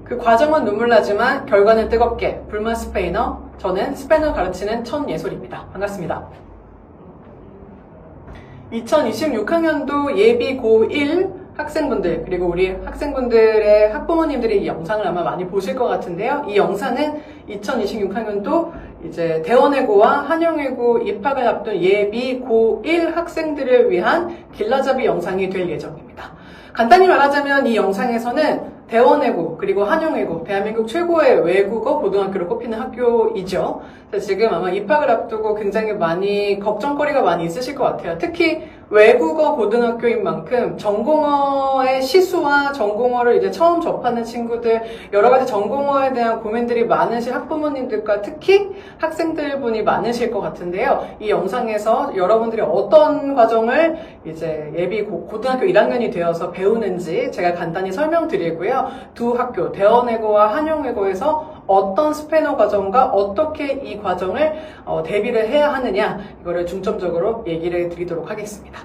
그 과정은 눈물나지만 결과는 뜨겁게. 불만 스페인어, 저는 스페인어 가르치는 천예솔입니다. 반갑습니다. 2026학년도 예비 고1 학생분들, 그리고 우리 학생분들의 학부모님들이 이 영상을 아마 많이 보실 것 같은데요. 이 영상은 2026학년도 이제 대원외고와 한영외고 입학을 앞둔 예비 고1 학생들을 위한 길라잡이 영상이 될 예정입니다. 간단히 말하자면 이 영상에서는 대원외고 그리고 한영외고, 대한민국 최고의 외국어 고등학교로 꼽히는 학교이죠. 지금 아마 입학을 앞두고 굉장히 많이 걱정거리가 많이 있으실 것 같아요. 특히 외국어 고등학교인 만큼 전공어의 시수와 전공어를 이제 처음 접하는 친구들, 여러 가지 전공어에 대한 고민들이 많으실 학부모님들과 특히 학생들분이 많으실 것 같은데요. 이 영상에서 여러분들이 어떤 과정을 이제 예비 고등학교 1학년이 되어서 배우는지 제가 간단히 설명드리고요. 두 학교, 대원외고와 한영외고에서 어떤 스페인어 과정과 어떻게 이 과정을 대비를 해야 하느냐, 이거를 중점적으로 얘기를 드리도록 하겠습니다.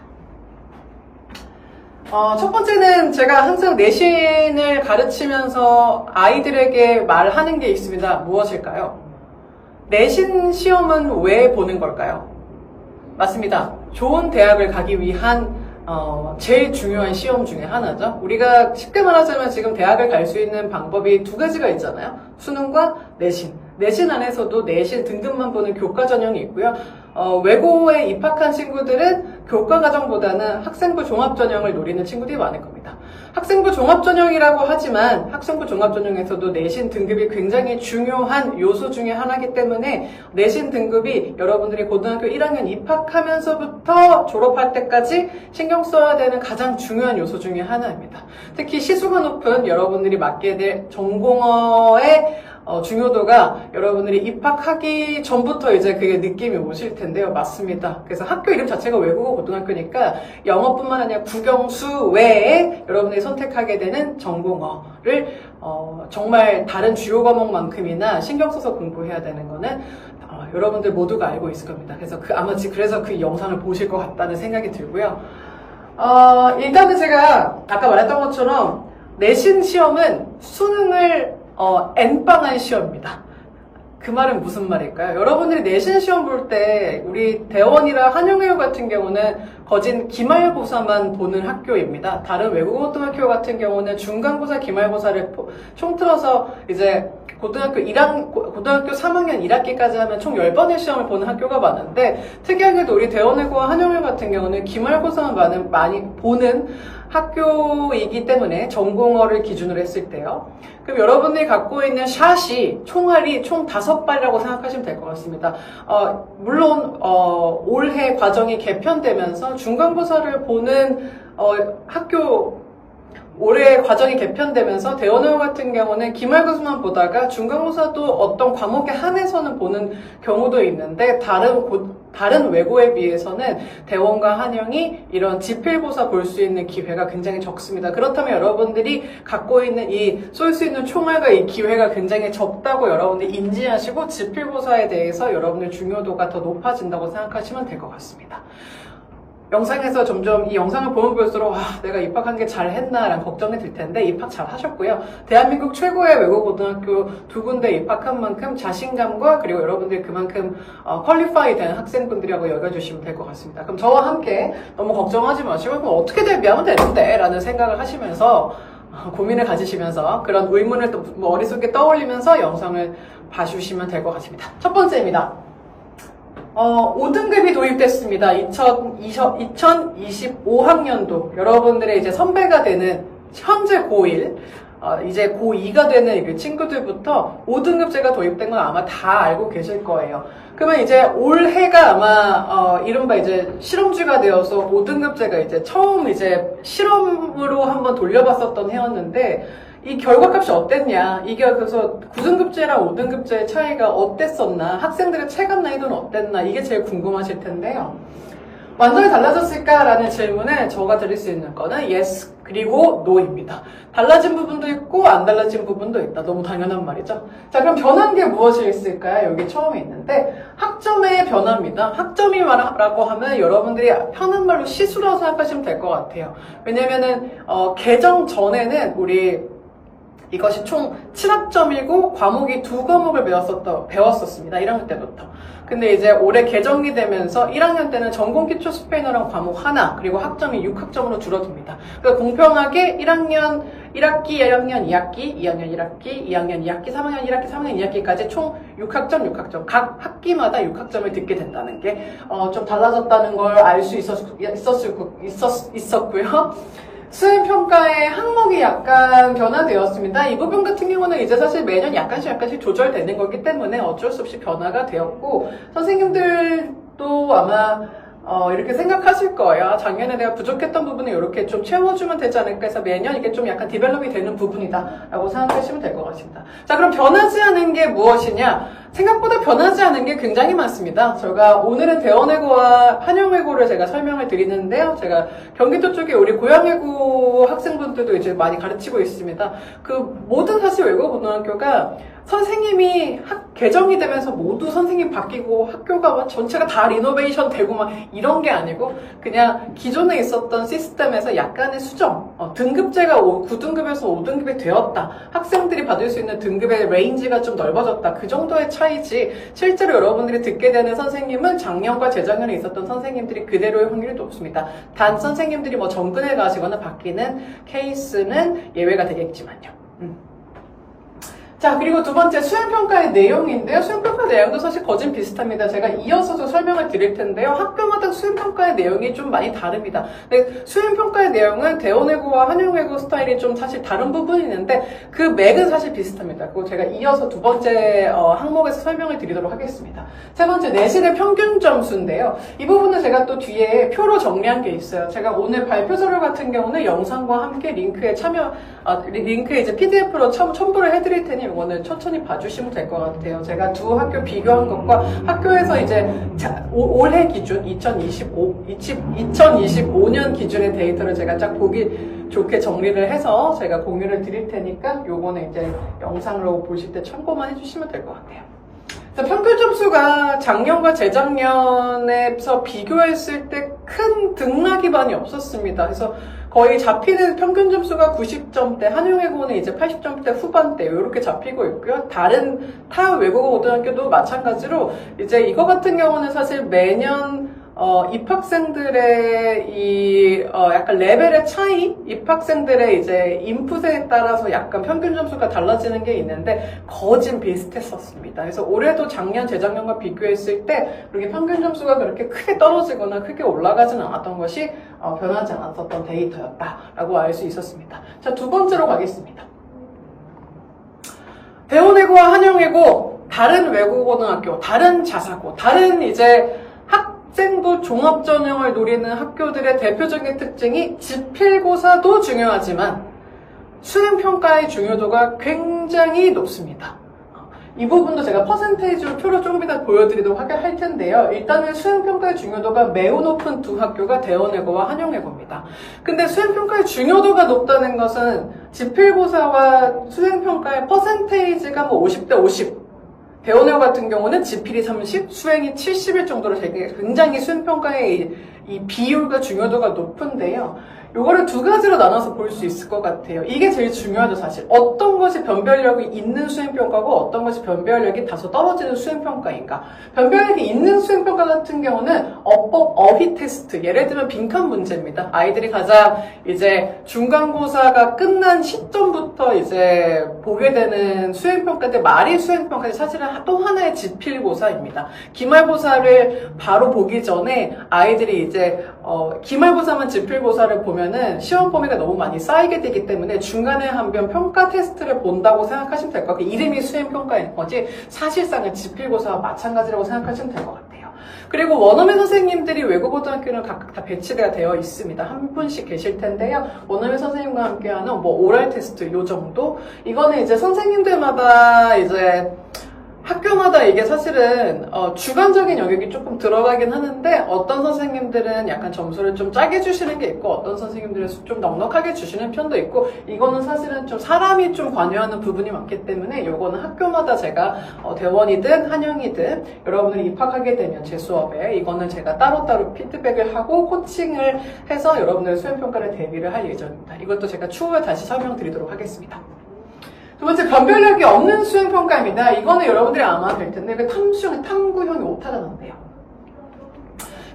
첫 번째는 제가 항상 내신을 가르치면서 아이들에게 말하는 게 있습니다. 무엇일까요? 내신 시험은 왜 보는 걸까요? 맞습니다. 좋은 대학을 가기 위한 제일 중요한 시험 중에 하나죠. 우리가 쉽게 말하자면 지금 대학을 갈 수 있는 방법이 두 가지가 있잖아요. 수능과 내신. 내신 안에서도 내신 등급만 보는 교과 전형이 있고요. 외고에 입학한 친구들은 교과 과정보다는 학생부 종합 전형을 노리는 친구들이 많을 겁니다. 학생부 종합 전형이라고 하지만 학생부 종합 전형에서도 내신 등급이 굉장히 중요한 요소 중에 하나이기 때문에 내신 등급이 여러분들이 고등학교 1학년 입학하면서부터 졸업할 때까지 신경 써야 되는 가장 중요한 요소 중에 하나입니다. 특히 시수가 높은 여러분들이 맡게 될 전공어의 중요도가 여러분들이 입학하기 전부터 이제 그게 느낌이 오실 텐데요. 맞습니다. 그래서 학교 이름 자체가 외국어 고등학교니까 영어뿐만 아니라 국영수 외에 여러분들이 선택하게 되는 전공어를 정말 다른 주요 과목만큼이나 신경 써서 공부해야 되는 거는 여러분들 모두가 알고 있을 겁니다. 그래서 그래서 그 영상을 보실 것 같다는 생각이 들고요. 일단은 제가 아까 말했던 것처럼 내신 시험은 수능을 N빵한 시험입니다. 그 말은 무슨 말일까요? 여러분들이 내신 시험 볼 때 우리 대원이랑 한영외고 같은 경우는 거진 기말고사만 보는 학교입니다. 다른 외국어 고등학교 같은 경우는 중간고사, 기말고사를 총틀어서 이제 고등학교 3학년 1학기까지 하면 총 10번의 시험을 보는 학교가 많은데, 특이하게도 우리 대원외고와 한영외고 같은 경우는 기말고사만 많이 보는 학교이기 때문에 전공어를 기준으로 했을 때요. 그럼 여러분들이 갖고 있는 샷이 총알이 총 5발이라고 생각하시면 될 것 같습니다. 물론 올해 과정이 개편되면서 중간고사를 보는 학교, 올해 과정이 개편되면서 대원외고 같은 경우는 기말고사만 보다가 중간고사도 어떤 과목에 한해서는 보는 경우도 있는데, 다른 외고에 비해서는 대원과 한영이 이런 지필고사 볼 수 있는 기회가 굉장히 적습니다. 그렇다면 여러분들이 갖고 있는 쏠 수 있는 총알과 이 기회가 굉장히 적다고 여러분들이 인지하시고 지필고사에 대해서 여러분의 중요도가 더 높아진다고 생각하시면 될 것 같습니다. 영상에서 점점 이 영상을 보면 볼수록 내가 입학한 게 잘했나 라는 걱정이 들 텐데, 입학 잘 하셨고요. 대한민국 최고의 외국 고등학교 두 군데 입학한 만큼 자신감과 그리고 여러분들이 그만큼 퀄리파이 된 학생분들이라고 여겨주시면 될 것 같습니다. 그럼 저와 함께 너무 걱정하지 마시고 그럼 어떻게 대비하면 되는데 라는 생각을 하시면서 고민을 가지시면서 그런 의문을 또 머릿속에 떠올리면서 영상을 봐주시면 될 것 같습니다. 첫 번째입니다. 5등급이 도입됐습니다. 2025학년도 여러분들의 이제 선배가 되는 현재 고1, 이제 고2가 되는 친구들부터 5등급제가 도입된 건 아마 다 알고 계실 거예요. 그러면 이제 올해가 아마 이른바 이제 실험주가 되어서 5등급제가 이제 처음 이제 실험으로 한번 돌려봤었던 해였는데, 이 결과값이 어땠냐, 이게 그래서 9등급제랑 5등급제의 차이가 어땠었나, 학생들의 체감 난이도는 어땠나, 이게 제일 궁금하실 텐데요. 완전히 달라졌을까라는 질문에 저가 드릴 수 있는 거는 yes 그리고 no입니다. 달라진 부분도 있고 안 달라진 부분도 있다. 너무 당연한 말이죠. 자, 그럼 변한 게 무엇이 있을까요? 여기 처음에 있는데 학점의 변화입니다. 학점이라고 하면 여러분들이 편한 말로 시수라고 생각하시면 될 것 같아요. 왜냐면은 개정 전에는 우리 이것이 총 7학점이고 과목이 2과목을 배웠었습니다. 1학년 때부터. 근데 이제 올해 개정이 되면서 1학년 때는 전공 기초 스페인어랑 과목 하나, 그리고 학점이 6학점으로 줄어듭니다. 그러니까 공평하게 1학년 1학기, 1학년 2학기, 2학년 1학기, 2학년 2학기, 3학년 1학기, 3학년 2학기까지 총 6학점, 6학점. 각 학기마다 6학점을 듣게 된다는 게, 좀 달라졌다는 걸 알 수 있었고요. 수행평가의 항목이 약간 변화되었습니다. 이 부분 같은 경우는 이제 사실 매년 약간씩 조절되는 거기 때문에 어쩔 수 없이 변화가 되었고, 선생님들도 아마 이렇게 생각하실 거예요. 작년에 내가 부족했던 부분을 이렇게 좀 채워주면 되지 않을까 해서 매년 이게 좀 약간 디벨롭이 되는 부분이다 라고 생각하시면 될 것 같습니다. 자, 그럼 변하지 않은 게 무엇이냐? 생각보다 변하지 않은 게 굉장히 많습니다. 제가 오늘은 대원외고와 한영외고를 제가 설명을 드리는데요. 제가 경기도 쪽에 우리 고양외고 학생분들도 이제 많이 가르치고 있습니다. 그 모든 사실 외고고등학교가 선생님이 개정이 되면서 모두 선생님 바뀌고 학교가 전체가 다 리노베이션 되고 막 이런 게 아니고 그냥 기존에 있었던 시스템에서 약간의 수정, 등급제가 9등급에서 5등급이 되었다. 학생들이 받을 수 있는 등급의 레인지가 좀 넓어졌다. 그 정도의 차이지 실제로 여러분들이 듣게 되는 선생님은 작년과 재작년에 있었던 선생님들이 그대로의 확률이 높습니다. 단 선생님들이 뭐 정근에 가시거나 바뀌는 케이스는 예외가 되겠지만요. 자, 그리고 두 번째 수행평가의 내용인데요. 수행평가 내용도 사실 거진 비슷합니다. 제가 이어서도 설명을 드릴 텐데요. 학교마다 수행평가의 내용이 좀 많이 다릅니다. 근데 수행평가의 내용은 대원외고와 한영외고 스타일이 좀 사실 다른 부분이 있는데 그 맥은 사실 비슷합니다. 그리고 제가 이어서 두 번째 항목에서 설명을 드리도록 하겠습니다. 세 번째, 내신의 평균 점수인데요. 이 부분은 제가 또 뒤에 표로 정리한 게 있어요. 제가 오늘 발표 자료 같은 경우는 영상과 함께 링크에 이제 PDF로 첨부를 해드릴 테니 이거는 천천히 봐주시면 될 것 같아요. 제가 두 학교 비교한 것과 학교에서 이제 올해 기준 2025년 기준의 데이터를 제가 쫙 보기 좋게 정리를 해서 제가 공유를 드릴 테니까 요거는 이제 영상으로 보실 때 참고만 해주시면 될 것 같아요. 평균 점수가 작년과 재작년에서 비교했을 때 큰 등락이 많이 없었습니다. 그래서 거의 잡히는 평균 점수가 90점대, 한영외고는 이제 80점대 후반대 이렇게 잡히고 있고요. 다른 타 외국어 고등학교도 마찬가지로 이제 이거 같은 경우는 사실 매년 입학생들의 약간 레벨의 차이, 입학생들의 이제 인풋에 따라서 약간 평균 점수가 달라지는 게 있는데 거진 비슷했었습니다. 그래서 올해도 작년, 재작년과 비교했을 때 그렇게 평균 점수가 그렇게 크게 떨어지거나 크게 올라가지는 않았던 것이 변하지 않았었던 데이터였다라고 알 수 있었습니다. 자, 두 번째로 가겠습니다. 대원외고와 한영외고, 다른 외국어고등학교, 다른 자사고, 다른 이제 학생부 종합전형을 노리는 학교들의 대표적인 특징이 지필고사도 중요하지만 수행평가의 중요도가 굉장히 높습니다. 이 부분도 제가 퍼센테이지로 표로 조금 이따 보여드리도록 할 텐데요. 일단은 수행평가의 중요도가 매우 높은 두 학교가 대원외고와 한영외고입니다. 근데 수행평가의 중요도가 높다는 것은 지필고사와 수행평가의 퍼센테이지가 뭐 50대 50, 대원외고 같은 경우는 지필이 30, 수행이 70일 정도로 되게 굉장히 수행평가의 이 비율과 중요도가 높은데요. 요거를 두 가지로 나눠서 볼 수 있을 것 같아요. 이게 제일 중요하죠, 사실. 어떤 것이 변별력이 있는 수행평가고 어떤 것이 변별력이 다소 떨어지는 수행평가인가. 변별력이 있는 수행평가 같은 경우는 어법, 어휘 테스트, 예를 들면 빈칸 문제입니다. 아이들이 가장 이제 중간고사가 끝난 시점부터 이제 보게 되는 수행평가인데 말이 수행평가인데 사실은 또 하나의 지필고사입니다. 기말고사를 바로 보기 전에 아이들이 이제 기말고사만 지필고사를 보면은 시험 범위가 너무 많이 쌓이게 되기 때문에 중간에 한 번 평가 테스트를 본다고 생각하시면 될 것 같아요. 이름이 수행평가인 거지 사실상은 지필고사와 마찬가지라고 생각하시면 될 것 같아요. 그리고 원어민 선생님들이 외국어고등학교는 각각 다 배치가 되어 있습니다. 한 분씩 계실 텐데요. 원어민 선생님과 함께하는 뭐 오랄 테스트 요 정도? 이거는 이제 선생님들마다 이제 학교마다 이게 사실은 주관적인 영역이 조금 들어가긴 하는데 어떤 선생님들은 약간 점수를 좀 짜게 주시는 게 있고 어떤 선생님들은 좀 넉넉하게 주시는 편도 있고 이거는 사실은 좀 사람이 좀 관여하는 부분이 많기 때문에 이거는 학교마다 제가 대원이든 한영이든 여러분들이 입학하게 되면 제 수업에 이거는 제가 따로따로 피드백을 하고 코칭을 해서 여러분들의 수행평가를 대비를 할 예정입니다. 이것도 제가 추후에 다시 설명드리도록 하겠습니다. 두 번째, 변별력이 없는 수행평가입니다. 이거는 여러분들이 아마 될 텐데, 그 탐구형이 오타가 난대요.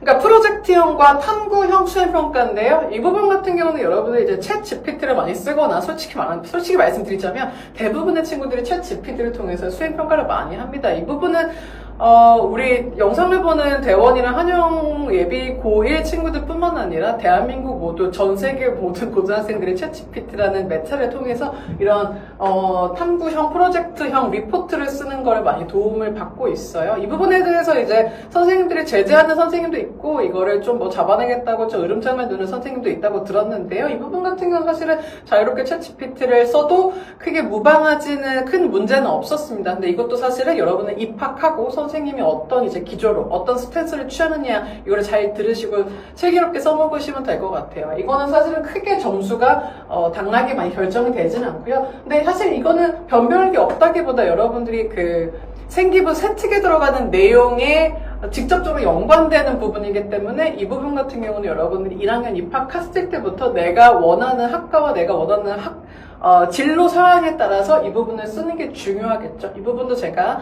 그러니까 프로젝트형과 탐구형 수행평가인데요. 이 부분 같은 경우는 여러분들이 이제 챗 GPT를 많이 쓰거나 솔직히 말씀드리자면 대부분의 친구들이 챗 GPT를 통해서 수행평가를 많이 합니다. 이 부분은 우리 영상을 보는 대원이나 한영 예비 고1 친구들 뿐만 아니라 대한민국 모두 전 세계 모든 고등학생들이 챗 GPT라는 매체를 통해서 이런 탐구형, 프로젝트형 리포트를 쓰는 거를 많이 도움을 받고 있어요. 이 부분에 대해서 이제 선생님들이 제재하는 선생님도 있고 이거를 좀 뭐 잡아내겠다고 저 으름장을 두는 선생님도 있다고 들었는데요. 이 부분 같은 경우는 사실은 자유롭게 챗 GPT를 써도 크게 무방하지는 큰 문제는 없었습니다. 근데 이것도 사실은 여러분은 입학하고 선생님이 어떤 이제 기조로 어떤 스탠스를 취하느냐 이거를 잘 들으시고 슬기롭게 써먹으시면 될 것 같아요. 이거는 사실은 크게 점수가 당락이 많이 결정이 되지는 않고요. 근데 사실 이거는 변별력이 없다기보다 여러분들이 그 생기부 세특에 들어가는 내용에 직접적으로 연관되는 부분이기 때문에 이 부분 같은 경우는 여러분들이 1학년 입학했을 때부터 내가 원하는 학과와 내가 원하는 진로 서양에 따라서 이 부분을 쓰는 게 중요하겠죠. 이 부분도 제가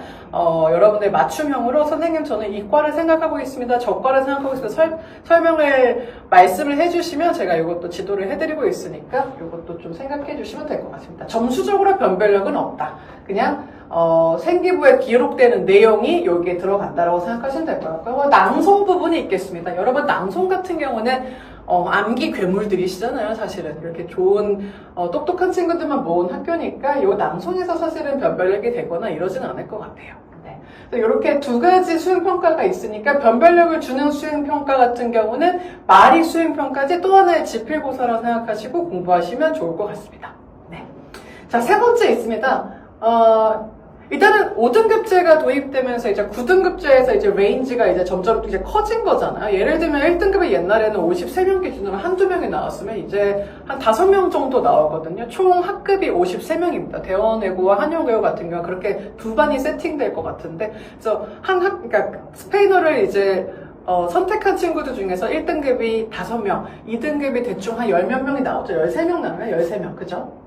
여러분들 맞춤형으로 선생님 저는 이 과를 생각하고 있습니다. 저 과를 생각하고 있습니다. 설명을 말씀을 해주시면 제가 이것도 지도를 해드리고 있으니까 이것도 좀 생각해 주시면 될 것 같습니다. 점수적으로 변별력은 없다. 그냥 생기부에 기록되는 내용이 여기에 들어간다라고 생각하시면 될 것 같고요. 낭송 부분이 있겠습니다. 여러분 낭송 같은 경우는 암기 괴물들이시잖아요. 사실은 이렇게 좋은 똑똑한 친구들만 모은 학교니까 이 낭송에서 사실은 변별력이 되거나 이러지는 않을 것 같아요. 네. 이렇게 두 가지 수행평가가 있으니까 변별력을 주는 수행평가 같은 경우는 말이 수행평가지 또 하나의 지필고사라고 생각하시고 공부하시면 좋을 것 같습니다. 네. 자, 세 번째 있습니다. 일단은 5등급제가 도입되면서 이제 9등급제에서 이제 레인지가 이제 점점 이제 커진 거잖아요. 예를 들면 1등급이 옛날에는 53명 기준으로 한두 명이 나왔으면 이제 한 5명 정도 나오거든요. 총 학급이 53명입니다. 대원외고와 한영외고 같은 경우는 그렇게 두 반이 세팅될 것 같은데, 그래서 그러니까 스페인어를 이제 선택한 친구들 중에서 1등급이 5명, 2등급이 대충 한 10몇 명이 나오죠. 13명 나와요. 13명. 그죠?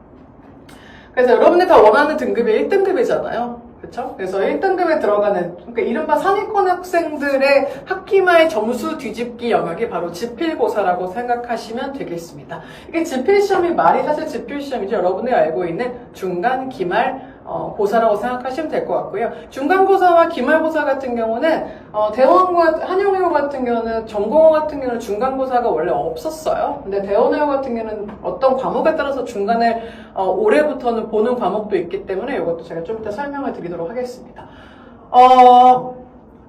그래서 여러분들 다 원하는 등급이 1등급이잖아요. 그렇죠? 그래서 1등급에 들어가는 그러니까 이른바 상위권 학생들의 학기말 점수 뒤집기 영역이 바로 지필고사라고 생각하시면 되겠습니다. 이게 지필시험이 말이 사실 지필시험이죠. 여러분이 알고 있는 중간, 기말, 고사라고 생각하시면 될 것 같고요. 중간고사와 기말고사 같은 경우는 대원과 한영외고 같은 경우는 전공어 같은 경우는 중간고사가 원래 없었어요. 근데 대원외고 같은 경우는 어떤 과목에 따라서 중간에 올해부터는 보는 과목도 있기 때문에 이것도 제가 좀 이따 설명을 드리도록 하겠습니다.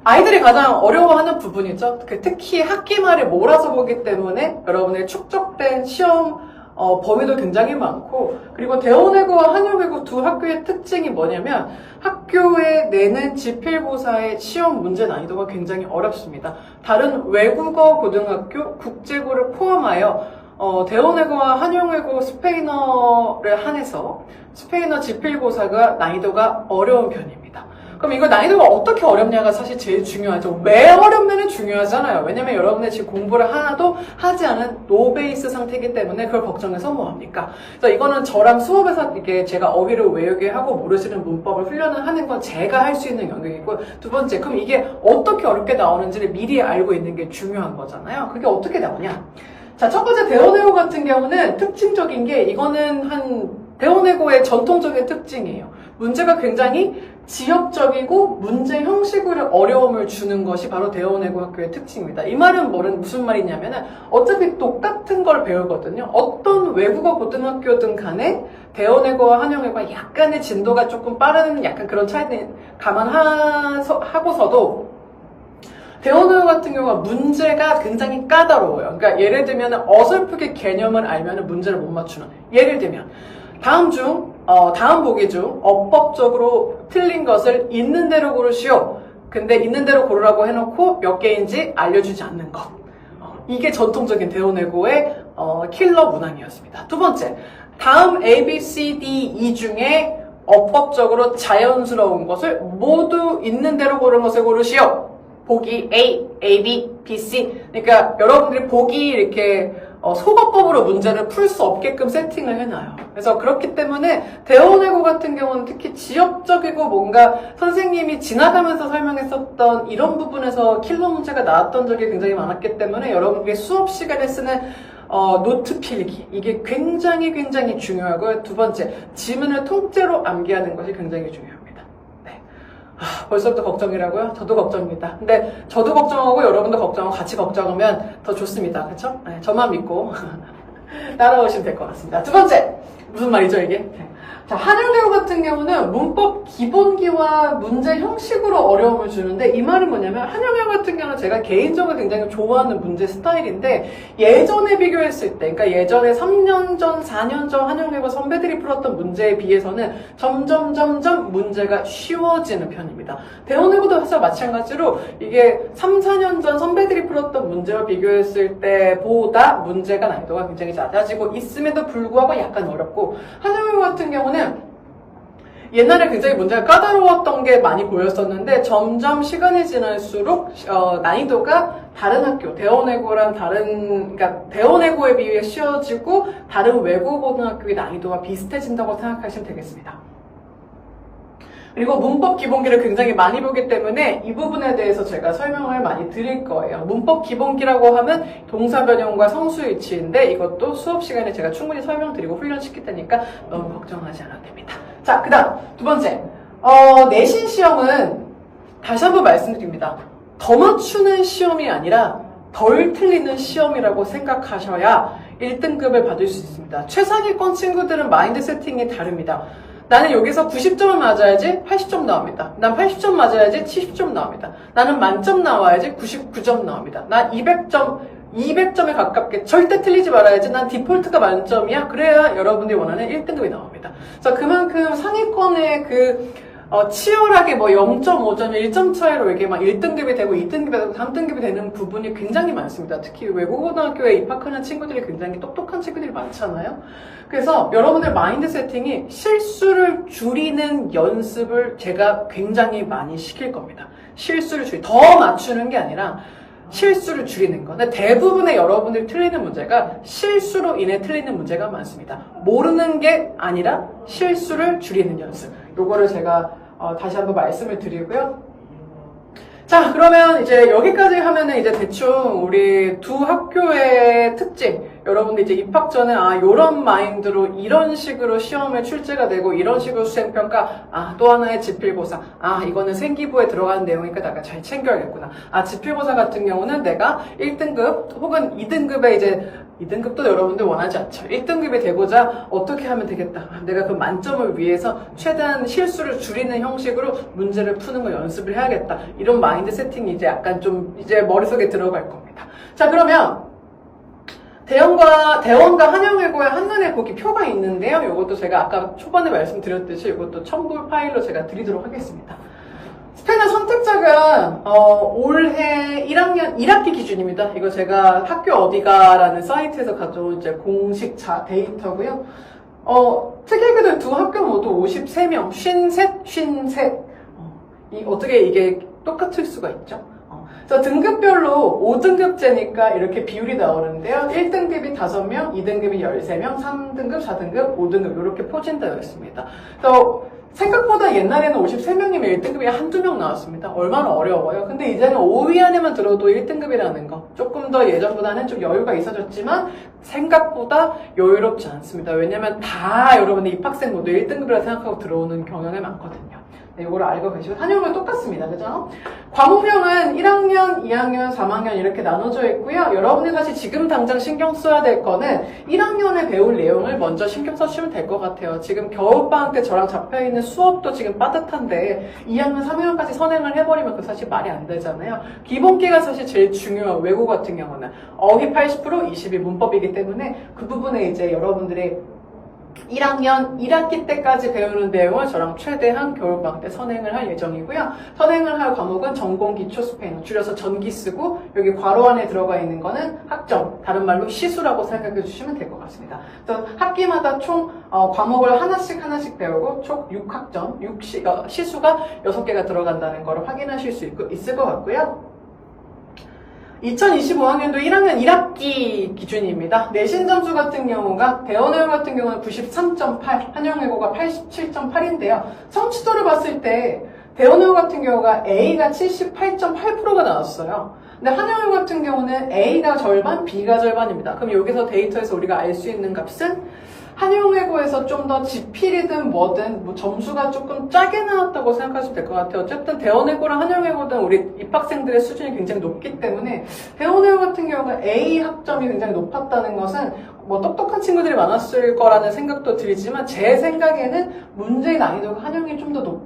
아이들이 가장 어려워하는 부분이죠. 특히 학기말에 몰아서 보기 때문에 여러분의 축적된 시험 범위도 굉장히 많고, 그리고 대원외고와 한영외고 두 학교의 특징이 뭐냐면 학교에 내는 지필고사의 시험 문제 난이도가 굉장히 어렵습니다. 다른 외국어 고등학교, 국제고를 포함하여 대원외고와 한영외고 스페인어를 한해서 스페인어 지필고사가 난이도가 어려운 편입니다. 그럼 이거 난이도가 어떻게 어렵냐가 사실 제일 중요하죠. 왜 어렵냐는 중요하잖아요. 왜냐면 여러분들 지금 공부를 하나도 하지 않은 노베이스 상태이기 때문에 그걸 걱정해서 뭐합니까? 그래서 이거는 저랑 수업에서 이게 제가 어휘를 외우게 하고 모르시는 문법을 훈련을 하는 건 제가 할 수 있는 영역이고, 두 번째, 그럼 이게 어떻게 어렵게 나오는지를 미리 알고 있는 게 중요한 거잖아요. 그게 어떻게 나오냐? 자, 첫 번째 대원외고 같은 경우는 특징적인 게 이거는 대원외고의 전통적인 특징이에요. 문제가 굉장히 지역적이고 문제 형식으로 어려움을 주는 것이 바로 대원외고 학교의 특징입니다. 이 말은 무슨 말이냐면은 어차피 똑같은 걸 배우거든요. 어떤 외국어 고등학교든 간에 대원외고와 한영외고가 약간의 진도가 조금 빠른 약간 그런 차이는 감안하고서도 대원외고 같은 경우가 문제가 굉장히 까다로워요. 그러니까 예를 들면 어설프게 개념을 알면 문제를 못 맞추는. 예를 들면 다음 보기 중 어법적으로 틀린 것을 있는 대로 고르시오. 근데 있는 대로 고르라고 해놓고 몇 개인지 알려주지 않는 것. 이게 전통적인 대원외고의 킬러 문항이었습니다. 두 번째, 다음 A, B, C, D, E 중에 어법적으로 자연스러운 것을 모두 있는 대로 고른 것을 고르시오. 보기 A, A, B, B, C. 그러니까 여러분들이 보기 이렇게 속어법으로 문제를 풀 수 없게끔 세팅을 해놔요. 그래서 그렇기 때문에 대원외고 같은 경우는 특히 지역적이고 뭔가 선생님이 지나가면서 설명했었던 이런 부분에서 킬러 문제가 나왔던 적이 굉장히 많았기 때문에 여러분들이 수업 시간에 쓰는 노트 필기, 이게 굉장히 중요하고요. 두 번째, 지문을 통째로 암기하는 것이 굉장히 중요합니다. 벌써부터 걱정이라고요? 저도 걱정입니다. 근데 저도 걱정하고 여러분도 걱정하고 같이 걱정하면 더 좋습니다. 그렇죠? 네, 저만 믿고 따라오시면 될 것 같습니다. 두 번째, 무슨 말이죠 이게? 자, 한영외고 같은 경우는 문법 기본기와 문제 형식으로 어려움을 주는데, 이 말은 뭐냐면 한영외고 같은 경우는 제가 개인적으로 굉장히 좋아하는 문제 스타일인데, 예전에 비교했을 때, 그러니까 예전에 3년 전, 4년 전 한영외고 선배들이 풀었던 문제에 비해서는 점점 문제가 쉬워지는 편입니다. 대원외고도 사실 마찬가지로 이게 3, 4년 전 선배들이 풀었던 문제와 비교했을 때보다 문제가 난이도가 굉장히 낮아지고 있음에도 불구하고 약간 어렵고, 한영외고 같은 경우는 옛날에 굉장히 문제가 까다로웠던 게 많이 보였었는데, 점점 시간이 지날수록 난이도가 다른 학교, 대원외고랑 그러니까 대원외고에 비해 쉬워지고 다른 외고 고등학교의 난이도가 비슷해진다고 생각하시면 되겠습니다. 그리고 문법 기본기를 굉장히 많이 보기 때문에 이 부분에 대해서 제가 설명을 많이 드릴 거예요. 문법 기본기라고 하면 동사 변형과 성수 위치인데, 이것도 수업 시간에 제가 충분히 설명드리고 훈련시킬 테니까 너무 걱정하지 않아도 됩니다. 자, 그 다음 두 번째, 내신 시험은 다시 한번 말씀드립니다. 더 맞추는 시험이 아니라 덜 틀리는 시험이라고 생각하셔야 1등급을 받을 수 있습니다. 최상위권 친구들은 마인드 세팅이 다릅니다. 나는 여기서 90점을 맞아야지 80점 나옵니다. 난 80점 맞아야지 70점 나옵니다. 나는 만점 나와야지 99점 나옵니다. 난 200점에 가깝게 절대 틀리지 말아야지. 난 디폴트가 만점이야. 그래야 여러분들이 원하는 1등급이 나옵니다. 그래서 그만큼 상위권의 치열하게 0.5점, 1점 차이로 이렇게 막 1등급이 되고 2등급이 되고 3등급이 되는 부분이 굉장히 많습니다. 특히 외국고등학교에 입학하는 친구들이 굉장히 똑똑한 친구들이 많잖아요. 그래서 여러분들 마인드 세팅이 실수를 줄이는 연습을 제가 굉장히 많이 시킬 겁니다. 실수를 더 맞추는 게 아니라 실수를 줄이는 거. 근데 대부분의 여러분들이 틀리는 문제가 실수로 인해 틀리는 문제가 많습니다. 모르는 게 아니라 실수를 줄이는 연습. 요거를 제가 다시 한번 말씀을 드리고요. 자, 그러면 이제 여기까지 하면은 이제 대충 우리 두 학교의 특징, 여러분들 이제 입학 전에 요런 마인드로 이런 식으로 시험에 출제가 되고 이런 식으로 수행평가, 또 하나의 지필고사, 이거는 생기부에 들어가는 내용이니까 내가 잘 챙겨야겠구나. 지필고사 같은 경우는 내가 1등급 혹은 2등급에 이제 2등급도 여러분들 원하지 않죠. 1등급이 되고자 어떻게 하면 되겠다. 내가 그 만점을 위해서 최대한 실수를 줄이는 형식으로 문제를 푸는 걸 연습을 해야겠다. 이런 마인드 세팅이 이제 약간 좀 이제 머릿속에 들어갈 겁니다. 자, 그러면 대원과 한영외고의 한눈에 보기 표가 있는데요. 이것도 제가 아까 초반에 말씀드렸듯이 이것도 첨부 파일로 제가 드리도록 하겠습니다. 스페인 선택자가 올해 1학년 1학기 기준입니다. 이거 제가 학교 어디가라는 사이트에서 가져온 이제 공식 데이터고요. 특이하게도 두 학교 모두 53명, 53. 어떻게 이게 똑같을 수가 있죠? 그래서 등급별로 5등급제니까 이렇게 비율이 나오는데요. 1등급이 5명, 2등급이 13명, 3등급, 4등급, 5등급 이렇게 포진되어 있습니다. 그래서 생각보다 옛날에는 53명이면 1등급이 한두 명 나왔습니다. 얼마나 어려워요. 근데 이제는 5위 안에만 들어도 1등급이라는 거. 조금 더 예전보다는 좀 여유가 있어졌지만 생각보다 여유롭지 않습니다. 왜냐면 다 여러분들 입학생 모두 1등급이라 생각하고 들어오는 경향이 많거든요. 네, 이걸 알고 계시고 한영은 똑같습니다. 그죠? 과목명은 1학년, 2학년, 3학년 이렇게 나눠져 있고요. 여러분이 사실 지금 당장 신경 써야 될 거는 1학년에 배울 내용을 먼저 신경 써주시면 될 것 같아요. 지금 겨울방학 때 저랑 잡혀있는 수업도 지금 빠듯한데 2학년, 3학년까지 선행을 해버리면 그 사실 말이 안 되잖아요. 기본기가 사실 제일 중요한 외고 같은 경우는 어휘 80%, 20이 문법이기 때문에 그 부분에 이제 여러분들이 1학년 1학기 때까지 배우는 내용을 저랑 최대한 겨울방학 때 선행을 할 예정이고요. 선행을 할 과목은 전공 기초 스페인어, 줄여서 전기 쓰고 여기 괄호 안에 들어가 있는 거는 학점, 다른 말로 시수라고 생각해 주시면 될 것 같습니다. 그래서 학기마다 총 과목을 하나씩 배우고 총 6학점, 시수가 6개가 들어간다는 걸 확인하실 수 있을 것 같고요. 2025학년도 1학년 1학기 기준입니다. 내신 점수 같은 경우가 대원외고 같은 경우는 93.8, 한영외고가 87.8인데요. 성취도를 봤을 때 대원외고 같은 경우가 A가 78.8%가 나왔어요. 근데 한영외고 같은 경우는 A가 절반, B가 절반입니다. 그럼 여기서 데이터에서 우리가 알 수 있는 값은 한영외고에서 좀 더 지필이든 뭐든 뭐 점수가 조금 짜게 나왔다고 생각하시면 될 것 같아요. 어쨌든 대원외고랑 한영외고든 우리 입학생들의 수준이 굉장히 높기 때문에 대원외고 같은 경우가 A 학점이 굉장히 높았다는 것은 뭐 똑똑한 친구들이 많았을 거라는 생각도 들지만 제 생각에는 문제의 난이도가 한영이 좀 더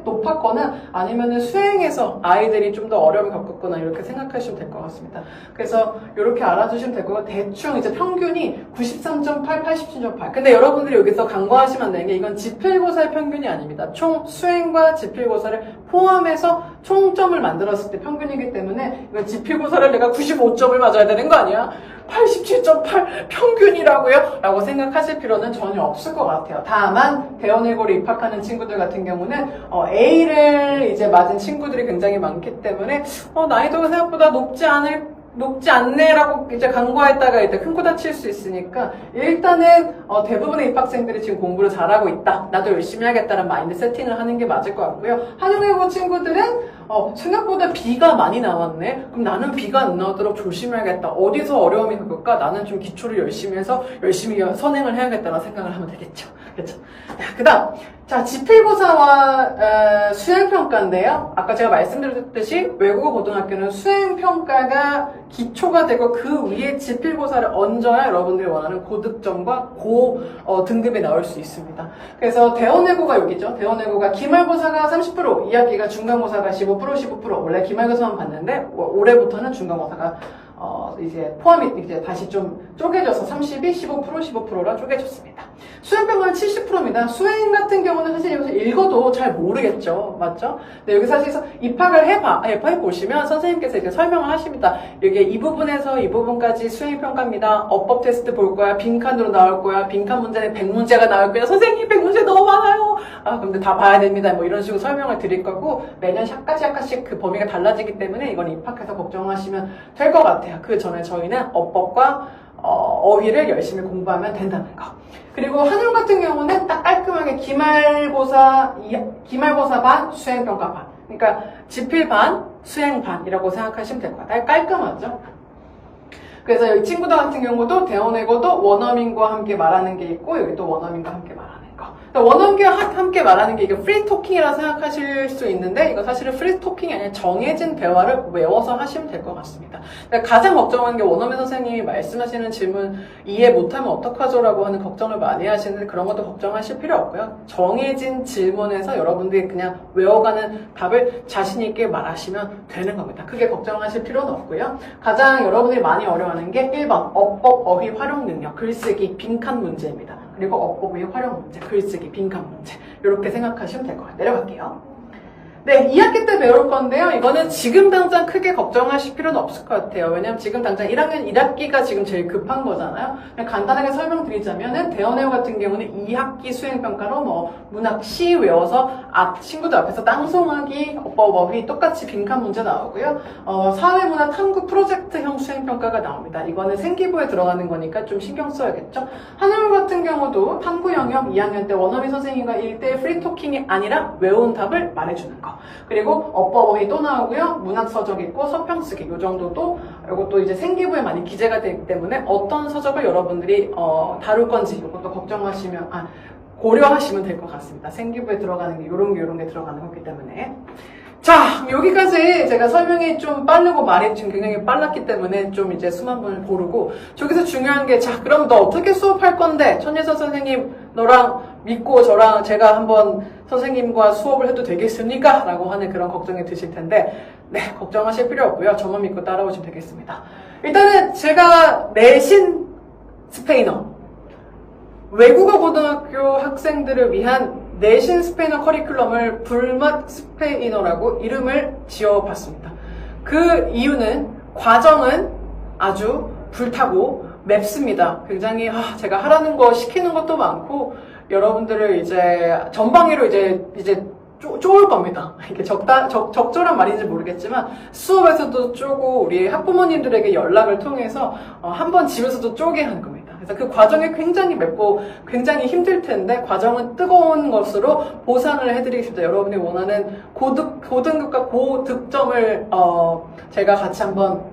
높았거나 아니면은 수행에서 아이들이 좀 더 어려움을 겪었거나 이렇게 생각하시면 될 것 같습니다. 그래서 이렇게 알아두시면 될 거고 대충 이제 평균이 93.8, 87.8. 근데 여러분들이 여기서 간과하시면 안 되는 게 이건 지필고사의 평균이 아닙니다. 총 수행과 지필고사를 포함해서 총점을 만들었을 때 평균이기 때문에 이건 지필고사를 내가 95점을 맞아야 되는 거 아니야? 87.8 평균이라고요? 라고 생각하실 필요는 전혀 없을 것 같아요. 다만 대원외고를 입학하는 친구들 같은 경우는 A를 이제 맞은 친구들이 굉장히 많기 때문에 난이도가 생각보다 높지 않네라고 이제 간과했다가 이제 큰 코 다칠 수 있으니까 일단은 대부분의 입학생들이 지금 공부를 잘하고 있다. 나도 열심히 하겠다는 마인드 세팅을 하는 게 맞을 것 같고요. 한영외고 친구들은 생각보다 B가 많이 나왔네. 그럼 나는 B가 안 나오도록 조심해야겠다. 어디서 어려움이 겪을까? 나는 좀 기초를 열심히 해서 열심히 선행을 해야겠다는 생각을 하면 되겠죠. 그렇죠? 그 다음 자, 지필고사와 수행평가인데요. 아까 제가 말씀드렸듯이 외국어 고등학교는 수행평가가 기초가 되고 그 위에 지필고사를 얹어야 여러분들이 원하는 고득점과 등급이 나올 수 있습니다. 그래서 대원외고가 여기죠. 대원외고가 기말고사가 30%, 2학기가 중간고사가 15%. 원래 기말고사만 봤는데 올해부터는 중간고사가 이제 포함이 이제 다시 좀 쪼개져서 32, 15%라 쪼개졌습니다. 수행평가는 70%입니다. 수행 같은 경우는 사실 여기서 읽어도 잘 모르겠죠. 맞죠? 근데 여기 사실 입학을 해보시면 선생님께서 이제 설명을 하십니다. 이게 이 부분에서 이 부분까지 수행평가입니다. 어법 테스트 볼 거야. 빈칸으로 나올 거야. 빈칸 문제는 100문제가 나올 거야. 선생님 100문제 너무 많아요. 근데 다 봐야 됩니다. 뭐 이런 식으로 설명을 드릴 거고 매년 약간씩 그 범위가 달라지기 때문에 이건 입학해서 걱정하시면 될 것 같아요. 그 전에 저희는 어법과 어휘를 열심히 공부하면 된다는 거. 그리고 한영 같은 경우는 딱 깔끔하게 기말고사 반, 수행평가 반. 그러니까 지필 반, 수행 반이라고 생각하시면 될 것 같아요. 깔끔하죠? 그래서 이 친구들 같은 경우도 대원외고도 원어민과 함께 말하는 게 있고 여기 또 원어민과 함께 말하는 거. 원어민과 함께 말하는 게 이게 프리토킹이라 생각하실 수 있는데 이거 사실은 프리토킹이 아니라 정해진 대화를 외워서 하시면 될 것 같습니다. 가장 걱정하는 게 원어민 선생님이 말씀하시는 질문 이해 못하면 어떡하죠? 라고 하는 걱정을 많이 하시는데 그런 것도 걱정하실 필요 없고요. 정해진 질문에서 여러분들이 그냥 외워가는 답을 자신 있게 말하시면 되는 겁니다. 크게 걱정하실 필요는 없고요. 가장 여러분들이 많이 어려워하는 게 1번 어법, 어휘 활용 능력, 글쓰기, 빈칸 문제입니다. 그리고 어법, 어휘 활용 문제, 글쓰기, 빈칸 문제 이렇게 생각하시면 될 것 같아요. 내려갈게요. 네, 2학기 때 배울 건데요. 이거는 지금 당장 크게 걱정하실 필요는 없을 것 같아요. 왜냐면 지금 당장 1학년 1학기가 지금 제일 급한 거잖아요. 그냥 간단하게 설명드리자면은 대원외고 같은 경우는 2학기 수행평가로 뭐 문학, 시 외워서 친구들 앞에서 낭송하기, 어법, 어휘 똑같이 빈칸 문제 나오고요. 사회문화 탐구 프로젝트형 수행평가가 나옵니다. 이거는 생기부에 들어가는 거니까 좀 신경 써야겠죠. 한영외고 같은 경우도 탐구 영역 2학년 때 원어민 선생님과 1대1 프리토킹이 아니라 외운 답을 말해주는 거. 그리고 어법, 어휘 또 나오고요. 문학 서적 있고 서평 쓰기 요 정도도 이것도 이제 생기부에 많이 기재가 되기 때문에 어떤 서적을 여러분들이 다룰 건지 이것도 걱정하시면 고려하시면 될 것 같습니다. 생기부에 들어가는 게 요런 게 들어가는 거기 때문에. 자, 여기까지 제가 설명이 좀 빠르고 말이 지금 굉장히 빨랐기 때문에 좀 이제 수만 분을 고르고 저기서 중요한 게 자, 그럼 너 어떻게 수업할 건데? 천예선 선생님 너랑 믿고 저랑 제가 한번 선생님과 수업을 해도 되겠습니까? 라고 하는 그런 걱정이 드실 텐데 네, 걱정하실 필요 없고요. 저만 믿고 따라오시면 되겠습니다. 일단은 제가 내신 스페인어 외국어 고등학교 학생들을 위한 내신 스페인어 커리큘럼을 불맛 스페인어라고 이름을 지어봤습니다. 그 이유는 과정은 아주 불타고 맵습니다. 굉장히 제가 하라는 거 시키는 것도 많고 여러분들을 이제 전방위로 이제 쪼을 겁니다. 이게 적절한 말인지 모르겠지만 수업에서도 쪼고 우리 학부모님들에게 연락을 통해서 한번 집에서도 쪼게 하는 겁니다. 그래서 그 과정이 굉장히 맵고 굉장히 힘들 텐데 과정은 뜨거운 것으로 보상을 해드리겠습니다. 여러분이 원하는 고등급과 고득점을 제가 같이 한번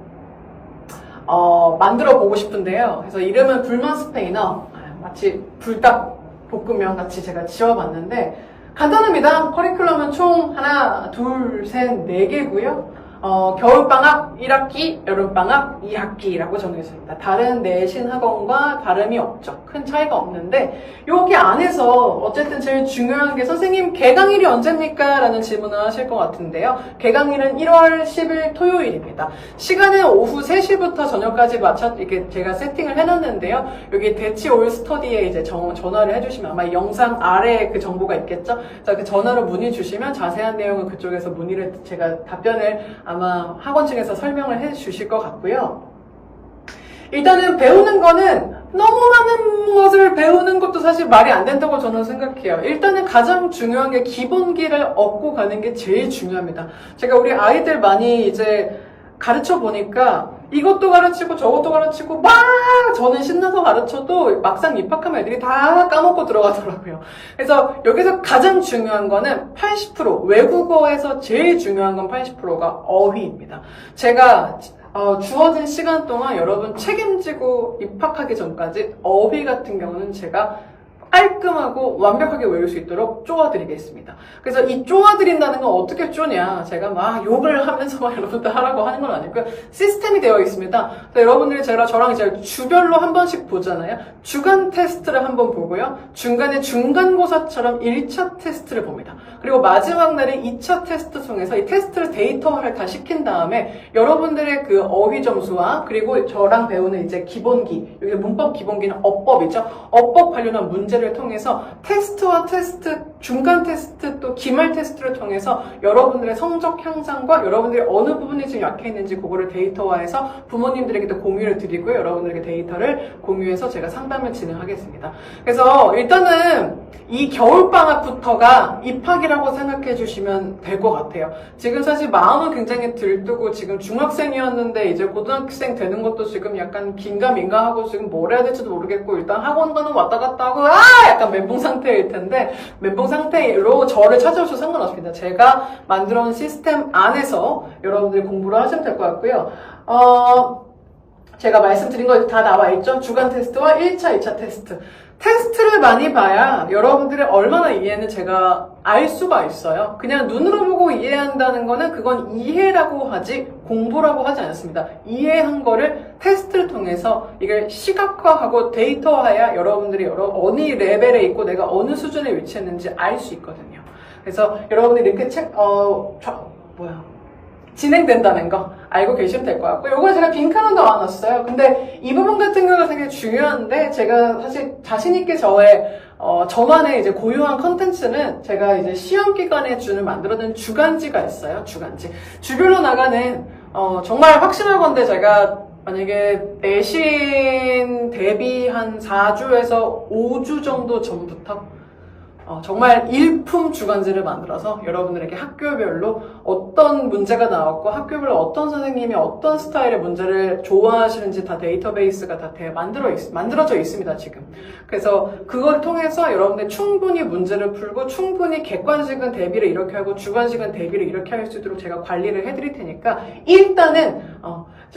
만들어 보고 싶은데요. 그래서 이름은 불만 스페인어, 마치 불닭 볶음면 같이 제가 지어봤는데 간단합니다. 커리큘럼은 총 하나, 둘, 셋, 네 개고요. 겨울방학 1학기, 여름방학 2학기라고 정해졌습니다. 다른 내신 학원과 다름이 없죠. 큰 차이가 없는데 여기 안에서 어쨌든 제일 중요한 게 선생님 개강일이 언제입니까? 라는 질문을 하실 것 같은데요. 개강일은 1월 10일 토요일입니다. 시간은 오후 3시부터 저녁까지 맞춰 이렇게 제가 세팅을 해놨는데요. 여기 대치 올 스터디에 이제 전화를 해주시면 아마 영상 아래에 그 정보가 있겠죠. 그래서 그 전화로 문의 주시면 자세한 내용은 그쪽에서 문의를 제가 답변을 아마 학원 측에서 설명을 해 주실 것 같고요. 일단은 배우는 거는 너무 많은 것을 배우는 것도 사실 말이 안 된다고 저는 생각해요. 일단은 가장 중요한 게 기본기를 얻고 가는 게 제일 중요합니다. 제가 우리 아이들 많이 이제 가르쳐 보니까 이것도 가르치고 저것도 가르치고 막 저는 신나서 가르쳐도 막상 입학하면 애들이 다 까먹고 들어가더라고요. 그래서 여기서 가장 중요한 거는 80% 외국어에서 제일 중요한 건 80%가 어휘입니다. 제가 주어진 시간 동안 여러분 책임지고 입학하기 전까지 어휘 같은 경우는 제가 깔끔하고 완벽하게 외울 수 있도록 쪼아드리겠습니다. 그래서 이 쪼아드린다는 건 어떻게 쪼냐? 제가 막 욕을 하면서 막 여러분들 하라고 하는 건 아니고요. 시스템이 되어 있습니다. 여러분들이 저랑 이제 주별로 한 번씩 보잖아요. 주간 테스트를 한 번 보고요. 중간에 중간고사처럼 1차 테스트를 봅니다. 그리고 마지막 날에 2차 테스트 중에서 이 테스트를 데이터화를 다 시킨 다음에 여러분들의 그 어휘 점수와 그리고 저랑 배우는 이제 기본기, 여기 문법 기본기는 어법이죠. 어법 관련한 문제를 통해서 테스트와 테스트, 중간 테스트 또 기말 테스트를 통해서 여러분들의 성적 향상과 여러분들이 어느 부분이 지금 약해 있는지 그거를 데이터화해서 부모님들에게도 공유를 드리고요. 여러분들에게 데이터를 공유해서 제가 상담을 진행하겠습니다. 그래서 일단은 이 겨울방학부터가 입학이라고 생각해 주시면 될 것 같아요. 지금 사실 마음은 굉장히 들뜨고 지금 중학생이었는데 이제 고등학생 되는 것도 지금 약간 긴가민가 하고 지금 뭘 해야 될지도 모르겠고 일단 학원 가는 왔다 갔다 하고 약간 멘붕 상태일 텐데 멘붕 상태로 저를 찾아오셔도 상관없습니다. 제가 만들어 온 시스템 안에서 여러분들이 공부를 하시면 될 것 같고요. 제가 말씀드린 거 다 나와 있죠? 주간 테스트와 1차, 2차 테스트. 테스트를 많이 봐야 여러분들이 얼마나 이해는 제가 알 수가 있어요. 그냥 눈으로 보고 이해한다는 거는 그건 이해라고 하지 공부라고 하지 않습니다. 이해한 거를 테스트를 통해서 이걸 시각화하고 데이터화해야 여러분들이 어느 레벨에 있고 내가 어느 수준에 위치했는지 알 수 있거든요. 그래서 여러분들이 이렇게 진행된다는 거 알고 계시면 될 것 같고 요거 제가 빈칸은 넣어놨어요. 근데 이 부분 같은 경우가 되게 중요한데 제가 사실 자신있게 저만의 이제 고유한 컨텐츠는 제가 이제 시험 기간에 만들어낸 주간지가 있어요. 주별로 나가는 정말 확신할 건데 제가 만약에 내신 대비 한 4주에서 5주 정도 전부터 정말 일품 주간지를 만들어서 여러분들에게 학교별로 어떤 문제가 나왔고 학교별로 어떤 선생님이 어떤 스타일의 문제를 좋아하시는지 다 데이터베이스가 다 만들어져 있습니다, 지금. 그래서 그걸 통해서 여러분들 충분히 문제를 풀고 충분히 객관식은 대비를 이렇게 하고 주관식은 대비를 이렇게 할 수 있도록 제가 관리를 해드릴 테니까 일단은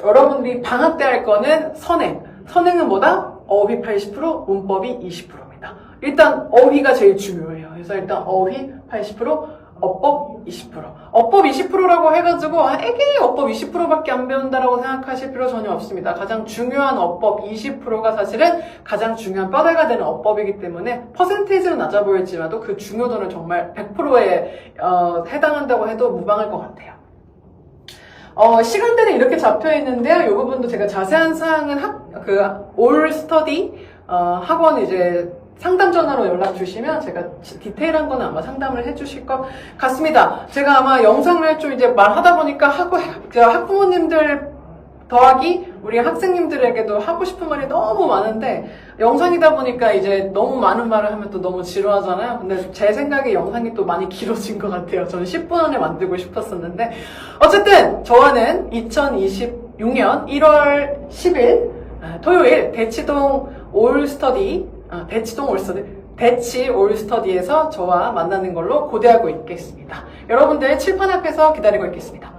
여러분들이 방학 때 할 거는 선행은 뭐다? 어휘 80%, 문법이 20%입니다. 일단 어휘가 제일 중요해요. 그래서 일단 어휘 80%, 어법 20%. 어법 20%라고 해가지고 애기 어법 20%밖에 안 배운다라고 생각하실 필요 전혀 없습니다. 가장 중요한 어법 20%가 사실은 가장 중요한 뼈대가 되는 어법이기 때문에 퍼센테이지는 낮아 보일지라도 그 중요도는 정말 100%에 해당한다고 해도 무방할 것 같아요. 시간대는 이렇게 잡혀 있는데요. 이 부분도 제가 자세한 사항은 올 스터디 학원 이제 상담 전화로 연락 주시면 제가 디테일한 거는 아마 상담을 해주실 것 같습니다. 제가 아마 영상을 좀 이제 말하다 보니까 학부모님들 더하기 우리 학생님들에게도 하고 싶은 말이 너무 많은데 영상이다 보니까 이제 너무 많은 말을 하면 또 너무 지루하잖아요. 근데 제 생각에 영상이 또 많이 길어진 것 같아요. 저는 10분 안에 만들고 싶었었는데 어쨌든 저와는 2026년 1월 10일 토요일 대치동 올스터디 대치 올스터디에서 저와 만나는 걸로 고대하고 있겠습니다. 여러분들 칠판 앞에서 기다리고 있겠습니다.